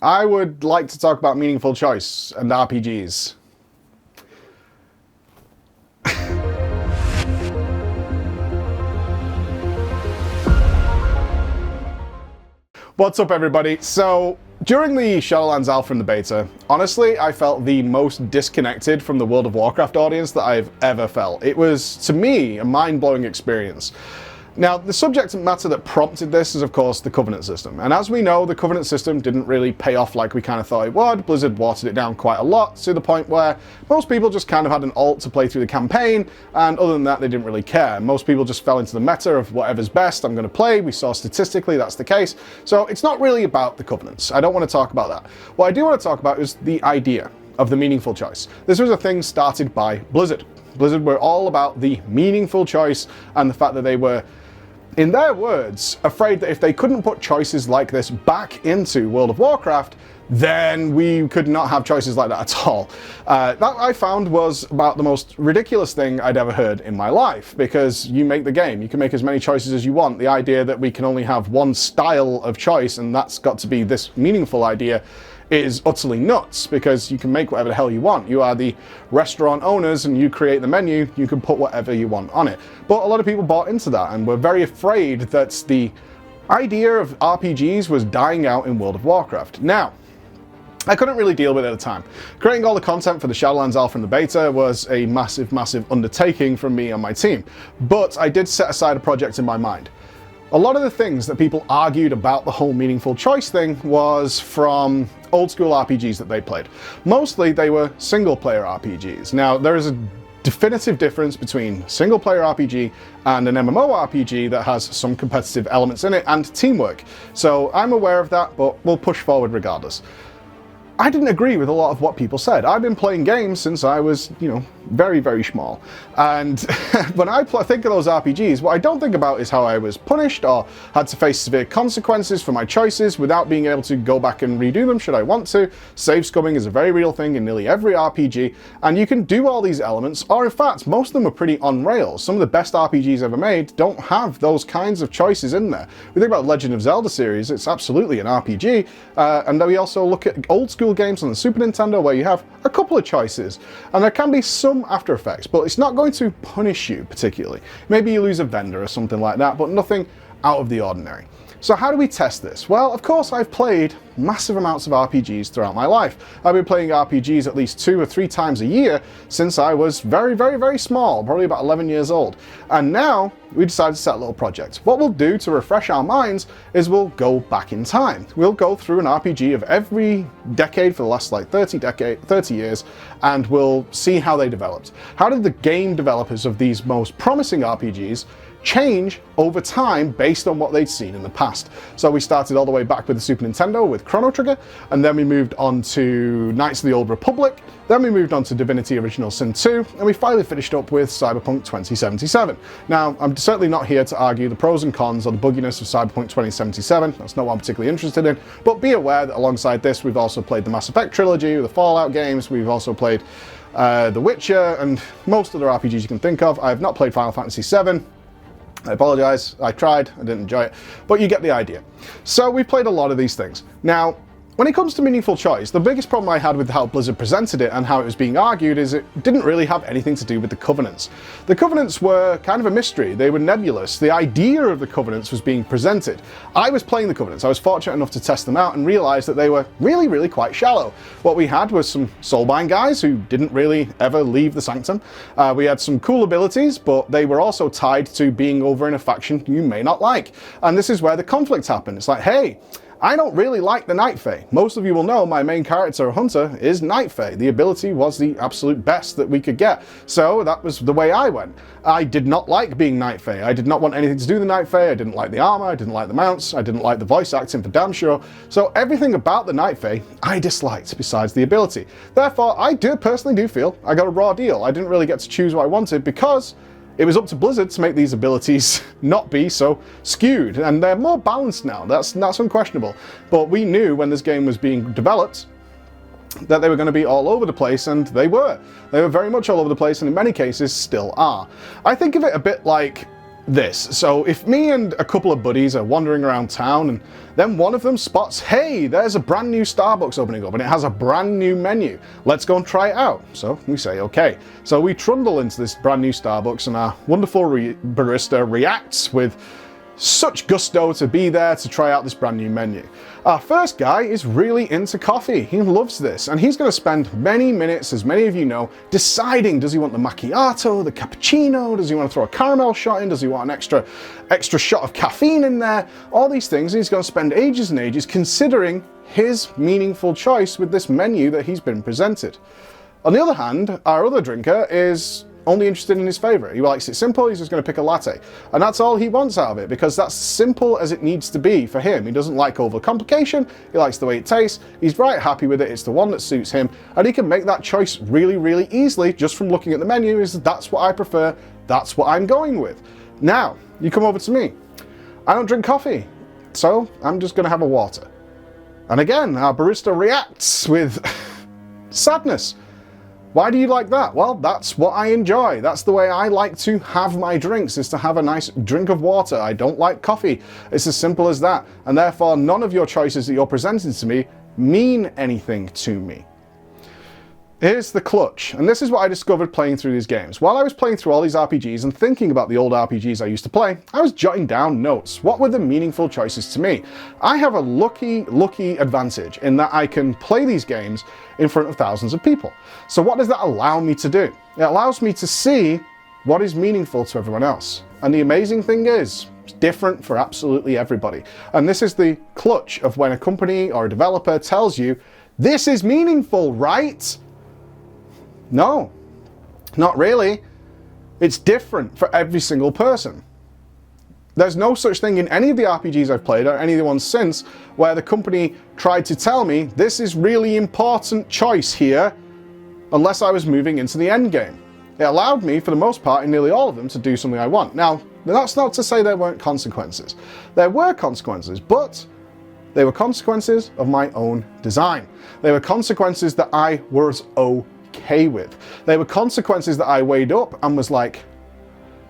I would like to talk about meaningful choice and RPGs. What's up, everybody? So, during the Shadowlands Alpha and the Beta, honestly, I felt the most disconnected from the World of Warcraft audience that I've ever felt. It was, to me, a mind-blowing experience. Now, the subject matter that prompted this is, of course, the Covenant system. And as we know, the Covenant system didn't really pay off like we kind of thought it would. Blizzard watered it down quite a lot, to the point where most people just kind of had an alt to play through the campaign, and other than that, they didn't really care. Most people just fell into the meta of whatever's best, I'm going to play. We saw statistically that's the case. So it's not really about the Covenants. I don't want to talk about that. What I do want to talk about is the idea of the meaningful choice. This was a thing started by Blizzard. Blizzard were all about the meaningful choice and the fact that they were, in their words, afraid that if they couldn't put choices like this back into World of Warcraft, then we could not have choices like that at all. That I found was about the most ridiculous thing I'd ever heard in my life, because you make the game, you can make as many choices as you want. The idea that we can only have one style of choice and that's got to be this meaningful idea is utterly nuts, because you can make whatever the hell you want. You are the restaurant owners and you create the menu, you can put whatever you want on it. But a lot of people bought into that and were very afraid that the idea of RPGs was dying out in World of Warcraft. Now, I couldn't really deal with it at the time. Creating all the content for the Shadowlands Alpha and the Beta was a massive, massive undertaking from me and my team. But I did set aside a project in my mind. A lot of the things that people argued about the whole meaningful choice thing was from old school RPGs that they played. Mostly they were single player RPGs. Now, there is a definitive difference between single player RPG and an MMORPG that has some competitive elements in it and teamwork. So I'm aware of that, but we'll push forward regardless. I didn't agree with a lot of what people said. I've been playing games since I was, very, very small. And when I think of those RPGs, what I don't think about is how I was punished or had to face severe consequences for my choices without being able to go back and redo them should I want to. Save scumming is a very real thing in nearly every RPG, and you can do all these elements, or in fact, most of them are pretty on rails. Some of the best RPGs ever made don't have those kinds of choices in there. We think about Legend of Zelda series, it's absolutely an RPG, and then we also look at old school games on the Super Nintendo where you have a couple of choices, and there can be some after effects, but it's not going to punish you particularly. Maybe you lose a vendor or something like that, but nothing out of the ordinary. So how do we test this? Well, of course, I've played massive amounts of RPGs throughout my life. I've been playing RPGs at least 2 or 3 times a year since I was very, very, very small, probably about 11 years old. And now we decided to set a little project. What we'll do to refresh our minds is we'll go back in time. We'll go through an RPG of every decade for the last 30 years, and we'll see how they developed. How did the game developers of these most promising RPGs change over time based on what they'd seen in the past? So we started all the way back with the Super Nintendo with Chrono Trigger, and then we moved on to Knights of the Old Republic, then we moved on to Divinity Original Sin 2, and we finally finished up with Cyberpunk 2077. Now, I'm certainly not here to argue the pros and cons or the bugginess of Cyberpunk 2077, that's not what I'm particularly interested in, but be aware that alongside this we've also played the Mass Effect trilogy, the Fallout games, we've also played The Witcher, and most other RPGs you can think of. I have not played Final Fantasy VII. I apologize, I tried, I didn't enjoy it, but you get the idea. So we played a lot of these things. Now, when it comes to meaningful choice, the biggest problem I had with how Blizzard presented it and how it was being argued is it didn't really have anything to do with the Covenants. The Covenants were kind of a mystery, they were nebulous. The idea of the Covenants was being presented. I was playing the Covenants, I was fortunate enough to test them out and realize that they were really, really quite shallow. What we had was some soulbind guys who didn't really ever leave the Sanctum. We had some cool abilities, but they were also tied to being over in a faction you may not like. And this is where the conflict happened. It's like, hey, I don't really like the Night Fae. Most of you will know my main character, Hunter, is Night Fae. The ability was the absolute best that we could get. So that was the way I went. I did not like being Night Fae. I did not want anything to do with the Night Fae. I didn't like the armor, I didn't like the mounts, I didn't like the voice acting for damn sure. So everything about the Night Fae I disliked besides the ability. Therefore, I personally do feel I got a raw deal. I didn't really get to choose what I wanted because it was up to Blizzard to make these abilities not be so skewed, and they're more balanced now, that's unquestionable. But we knew when this game was being developed that they were going to be all over the place, and they were. They were very much all over the place, and in many cases still are. I think of it a bit like this. So if me and a couple of buddies are wandering around town and then one of them spots, hey, there's a brand new Starbucks opening up and it has a brand new menu. Let's go and try it out. So we say, okay. So we trundle into this brand new Starbucks and our wonderful barista reacts with such gusto to be there to try out this brand new menu. Our first guy is really into coffee. He loves this, and he's going to spend many minutes, as many of you know, deciding, does he want the macchiato, the cappuccino, does he want to throw a caramel shot in, does he want an extra shot of caffeine in there, all these things, and he's going to spend ages and ages considering his meaningful choice with this menu that he's been presented. On the other hand, our other drinker is only interested in his favorite. He likes it simple, he's just going to pick a latte. And that's all he wants out of it, because that's simple as it needs to be for him. He doesn't like over complication, he likes the way it tastes, he's right happy with it, it's the one that suits him, and he can make that choice really, really easily just from looking at the menu. Is that's what I prefer, that's what I'm going with. Now, you come over to me. I don't drink coffee, so I'm just going to have a water. And again, our barista reacts with sadness. Why do you like that? Well, that's what I enjoy. That's the way I like to have my drinks, is to have a nice drink of water. I don't like coffee. It's as simple as that. And therefore, none of your choices that you're presenting to me mean anything to me. Here's the clutch, and this is what I discovered playing through these games. While I was playing through all these RPGs and thinking about the old RPGs I used to play, I was jotting down notes. What were the meaningful choices to me? I have a lucky advantage in that I can play these games in front of thousands of people. So what does that allow me to do? It allows me to see what is meaningful to everyone else. And the amazing thing is, it's different for absolutely everybody. And this is the clutch of when a company or a developer tells you, this is meaningful, right? No, not really. It's different for every single person. There's no such thing in any of the RPGs I've played, or any of the ones since, where the company tried to tell me this is really important choice here, unless I was moving into the end game. It allowed me, for the most part, in nearly all of them, to do something I want. Now, that's not to say there weren't consequences. There were consequences, but they were consequences of my own design. They were consequences that I was okay with. They were consequences that I weighed up and was like,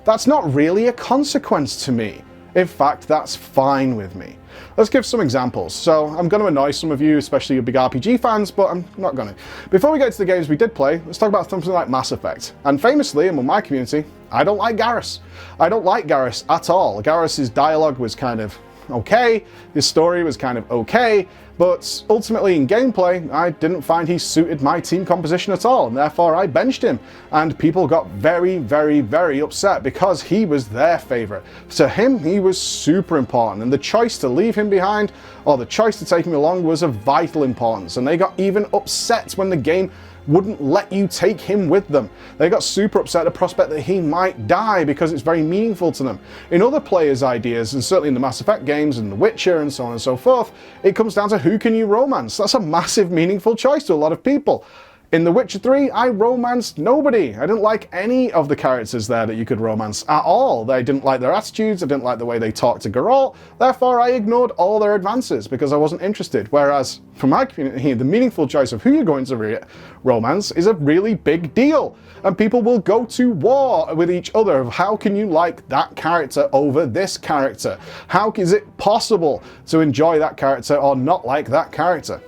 that's not really a consequence to me. In fact, that's fine with me. Let's give some examples. So I'm going to annoy some of you, especially your big RPG fans, but I'm not going to. Before we get to the games we did play, let's talk about something like Mass Effect. And famously, among my community, I don't like Garrus. I don't like Garrus at all. Garrus's dialogue was kind of okay, his story was kind of okay, but ultimately in gameplay, I didn't find he suited my team composition at all, and therefore I benched him, and people got very, very, very upset because he was their favourite. To him, he was super important, and the choice to leave him behind, or the choice to take him along, was of vital importance, and they got even upset when the game wouldn't let you take him with them. They got super upset at the prospect that he might die because it's very meaningful to them. In other players' ideas, and certainly in the Mass Effect games and The Witcher and so on and so forth, it comes down to who can you romance. That's a massive meaningful choice to a lot of people. In The Witcher 3, I romanced nobody. I didn't like any of the characters there that you could romance at all. I didn't like their attitudes, I didn't like the way they talked to Geralt, therefore I ignored all their advances because I wasn't interested. Whereas, for my community, the meaningful choice of who you're going to romance is a really big deal. And people will go to war with each other of how can you like that character over this character? How is it possible to enjoy that character or not like that character?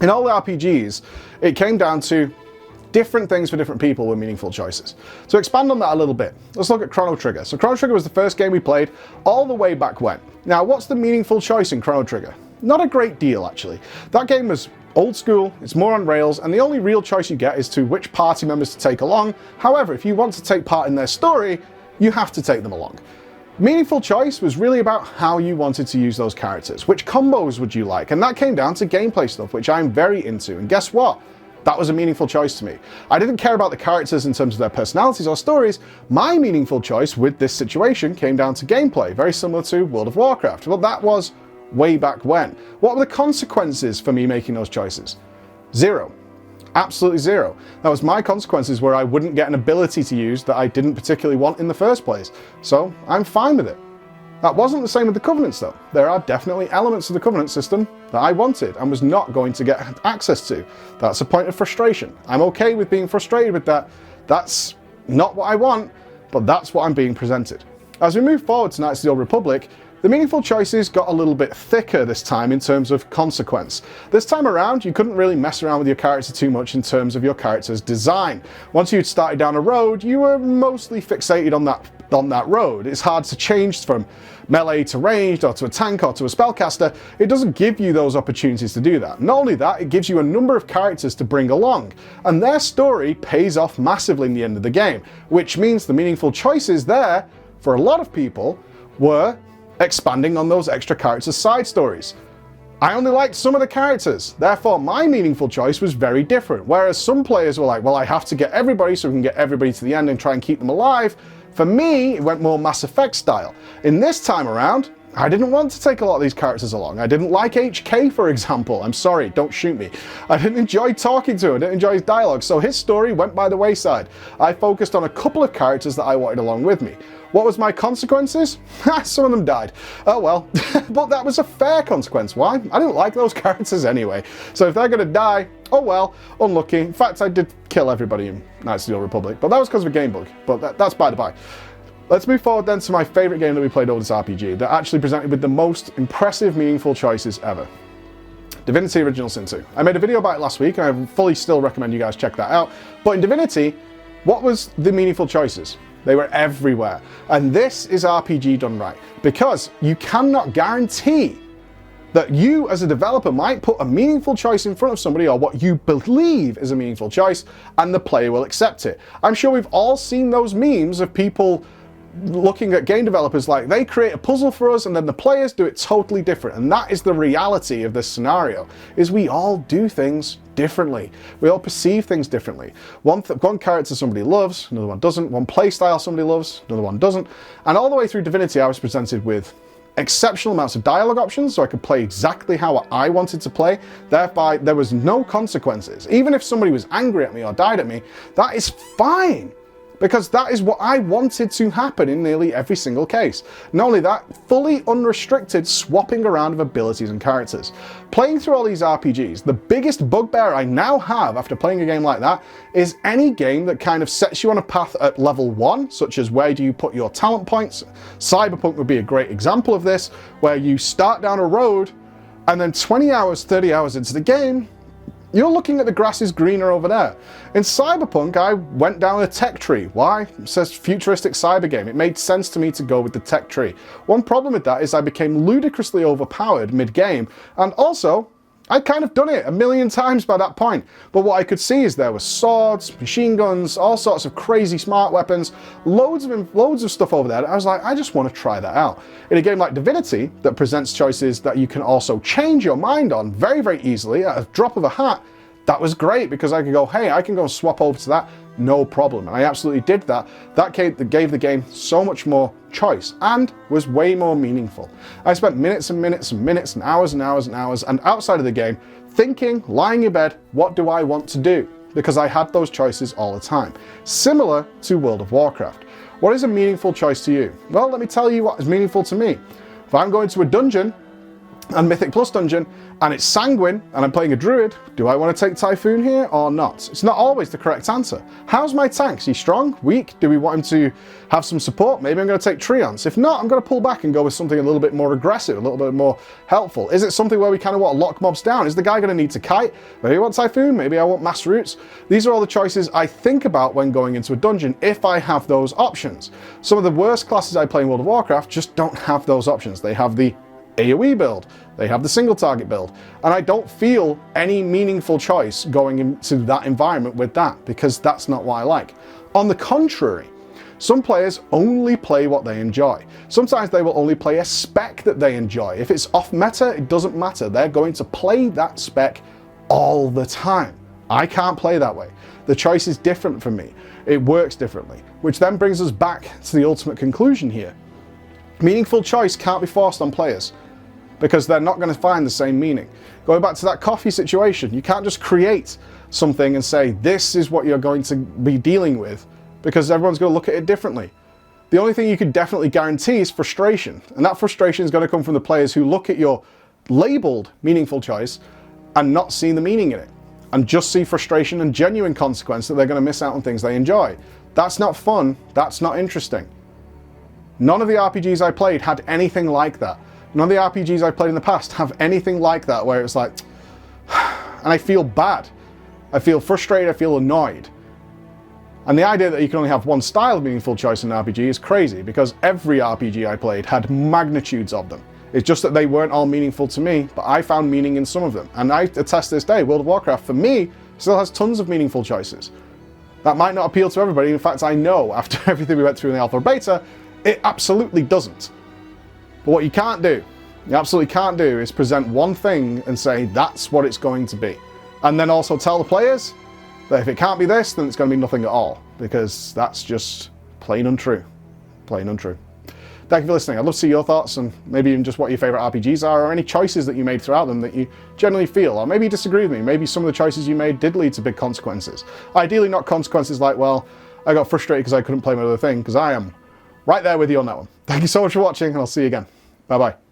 In all the RPGs, it came down to different things for different people with meaningful choices. To expand on that a little bit, let's look at Chrono Trigger. So Chrono Trigger was the first game we played all the way back when. Now, what's the meaningful choice in Chrono Trigger? Not a great deal, actually. That game was old school, it's more on rails, and the only real choice you get is to which party members to take along. However, if you want to take part in their story, you have to take them along. Meaningful choice was really about how you wanted to use those characters. Which combos would you like? And that came down to gameplay stuff, which I'm very into. And guess what? That was a meaningful choice to me. I didn't care about the characters in terms of their personalities or stories. My meaningful choice with this situation came down to gameplay, very similar to World of Warcraft. Well, that was way back when. What were the consequences for me making those choices? Zero. Absolutely zero. That was my consequences where I wouldn't get an ability to use that I didn't particularly want in the first place. So I'm fine with it. That wasn't the same with the Covenants though. There are definitely elements of the Covenant system that I wanted and was not going to get access to. That's a point of frustration. I'm okay with being frustrated with that. That's not what I want, but that's what I'm being presented. As we move forward to Knights of the Old Republic, the meaningful choices got a little bit thicker this time in terms of consequence. This time around, you couldn't really mess around with your character too much in terms of your character's design. Once you'd started down a road, you were mostly fixated on that road. It's hard to change from melee to ranged or to a tank or to a spellcaster. It doesn't give you those opportunities to do that. Not only that, it gives you a number of characters to bring along, and their story pays off massively in the end of the game, which means the meaningful choices there, for a lot of people, were expanding on those extra characters' side stories. I only liked some of the characters, therefore my meaningful choice was very different. Whereas some players were like, well, I have to get everybody so we can get everybody to the end and try and keep them alive. For me, it went more Mass Effect style. In this time around, I didn't want to take a lot of these characters along. I didn't like HK, for example. I'm sorry, don't shoot me. I didn't enjoy talking to him, I didn't enjoy his dialogue, so his story went by the wayside. I focused on a couple of characters that I wanted along with me. What was my consequences? Some of them died. Oh well, but that was a fair consequence. Why? I didn't like those characters anyway. So if they're gonna die, oh well, unlucky. In fact, I did kill everybody in Knights of the Old Republic, but that was because of a game bug, but that's by the by. Let's move forward then to my favourite game that we played over this RPG, that actually presented with the most impressive, meaningful choices ever. Divinity Original Sin 2. I made a video about it last week, and I fully still recommend you guys check that out. But in Divinity, what was the meaningful choices? They were everywhere. And this is RPG done right, because you cannot guarantee that you as a developer might put a meaningful choice in front of somebody, or what you believe is a meaningful choice, and the player will accept it. I'm sure we've all seen those memes of people looking at game developers like, they create a puzzle for us and then the players do it totally different. And that is the reality of this scenario, is we all do things differently. We all perceive things differently. One character somebody loves, another one doesn't. One playstyle somebody loves, another one doesn't. And all the way through Divinity, I was presented with exceptional amounts of dialogue options, so I could play exactly how I wanted to play. Thereby, there was no consequences. Even if somebody was angry at me or died at me, that is fine, because that is what I wanted to happen in nearly every single case. Not only that, fully unrestricted swapping around of abilities and characters. Playing through all these RPGs, the biggest bugbear I now have after playing a game like that is any game that kind of sets you on a path at level 1, such as where do you put your talent points. Cyberpunk would be a great example of this, where you start down a road and then 20 hours, 30 hours into the game, you're looking at the grass is greener over there. In Cyberpunk, I went down a tech tree. Why? It says futuristic cyber game. It made sense to me to go with the tech tree. One problem with that is I became ludicrously overpowered mid-game, and also, I'd kind of done it a million times by that point. But what I could see is there were swords, machine guns, all sorts of crazy smart weapons, loads of stuff over there. I was like, I just want to try that out. In a game like Divinity, that presents choices that you can also change your mind on very, very easily at a drop of a hat, that was great, because I could go, hey, I can go and swap over to that, no problem. And I absolutely did that. That gave the game so much more choice and was way more meaningful. I spent minutes and minutes and minutes and hours and hours and hours and outside of the game thinking, lying in bed, what do I want to do? Because I had those choices all the time. Similar to World of Warcraft. What is a meaningful choice to you? Well, let me tell you what is meaningful to me. If I'm going to a dungeon, and Mythic Plus dungeon, and it's sanguine, and I'm playing a druid, do I want to take Typhoon here or not? It's not always the correct answer. How's my tank? Is he strong? Weak? Do we want him to have some support? Maybe I'm going to take Treants. If not, I'm going to pull back and go with something a little bit more aggressive, a little bit more helpful. Is it something where we kind of want to lock mobs down? Is the guy going to need to kite? Maybe I want Typhoon, maybe I want Mass Roots. These are all the choices I think about when going into a dungeon, if I have those options. Some of the worst classes I play in World of Warcraft just don't have those options. They have the AoE build, they have the single target build, and I don't feel any meaningful choice going into that environment with that, because that's not what I like. On the contrary, some players only play what they enjoy. Sometimes they will only play a spec that they enjoy. If it's off meta, it doesn't matter. They're going to play that spec all the time. I can't play that way. The choice is different for me. It works differently, which then brings us back to the ultimate conclusion here. Meaningful choice can't be forced on players, because they're not going to find the same meaning. Going back to that coffee situation, you can't just create something and say, this is what you're going to be dealing with, because everyone's going to look at it differently. The only thing you can definitely guarantee is frustration, and that frustration is going to come from the players who look at your labeled meaningful choice and not see the meaning in it, and just see frustration and genuine consequence that they're going to miss out on things they enjoy. That's not fun, that's not interesting. None of the RPGs I played had anything like that. None of the RPGs I played in the past have anything like that, where it's like, and I feel bad. I feel frustrated, I feel annoyed. And the idea that you can only have one style of meaningful choice in an RPG is crazy, because every RPG I played had magnitudes of them. It's just that they weren't all meaningful to me, but I found meaning in some of them. And I attest to this day, World of Warcraft, for me, still has tons of meaningful choices. That might not appeal to everybody. In fact, I know after everything we went through in the alpha or beta, it absolutely doesn't. But what you can't do, you absolutely can't do, is present one thing and say that's what it's going to be. And then also tell the players that if it can't be this, then it's going to be nothing at all. Because that's just plain untrue. Plain untrue. Thank you for listening. I'd love to see your thoughts, and maybe even just what your favourite RPGs are, or any choices that you made throughout them that you generally feel, or maybe you disagree with me. Maybe some of the choices you made did lead to big consequences. Ideally not consequences like, well, I got frustrated because I couldn't play my other thing, because I am right there with you on that one. Thank you so much for watching, and I'll see you again. Bye-bye.